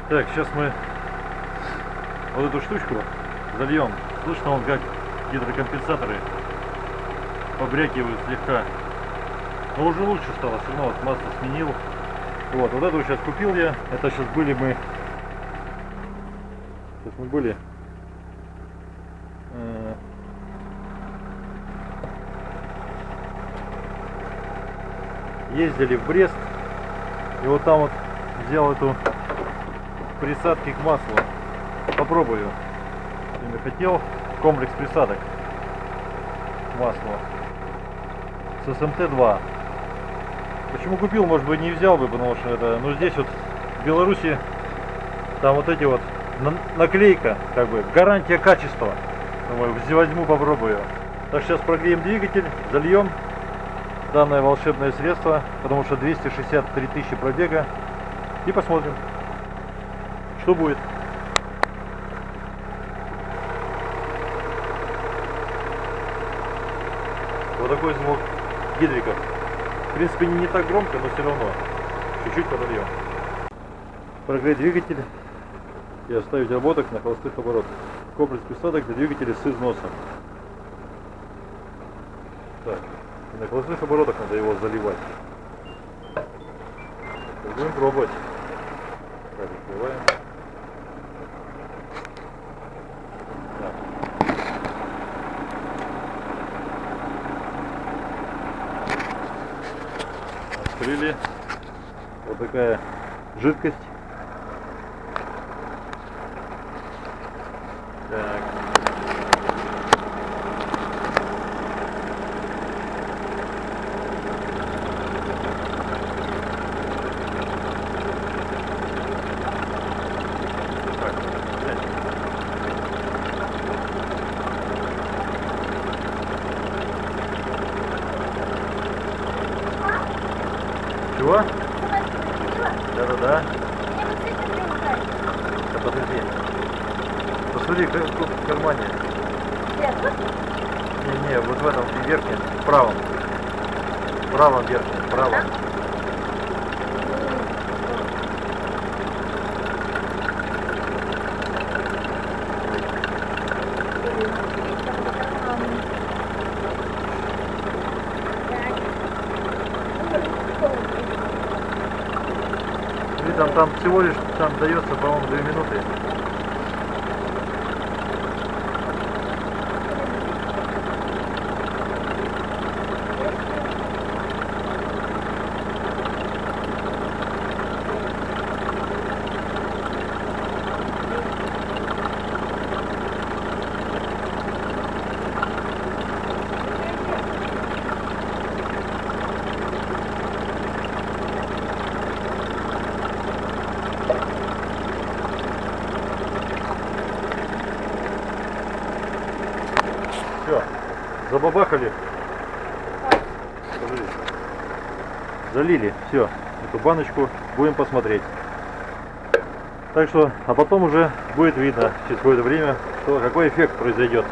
Так, сейчас мы вот эту штучку зальем. Слышно, он как гидрокомпенсаторы побрякивают слегка. Но уже лучше стало, все равно вот масло сменил. Вот эту сейчас купил я. Это сейчас мы были ездили в Брест. И вот там вот взял эту присадки к маслу. Попробую. Я хотел комплекс присадок к маслу с СМТ-2. Почему купил, может быть, не взял бы, потому что это, ну, здесь вот в Беларуси там вот эти вот наклейка, как бы гарантия качества. Думаю, возьму, попробую. Так, сейчас прогреем двигатель, зальем данное волшебное средство, потому что 263 тысячи пробега, и посмотрим, что будет. Вот такой звук гидриков. В принципе, не так громко, но все равно чуть-чуть подольем. Прогреть двигатель и оставить работать на холостых оборотах. Комплекс присадок для двигателя с износом. Так, и на холостых оборотах надо его заливать. Будем пробовать. Так, открываем. Открыли. Вот такая жидкость. Так. Чего? Да-да-да. Да подожди. Посмотри, как в кармане. Не, вот в этом верхнем, в правом. В правом верхнем, в правом. Там всего лишь там дается, по-моему, 2 минуты. Все, забабахали. Залили, все, эту баночку будем посмотреть. Так что, а потом уже будет видно через какое-то время, что, какой эффект произойдет.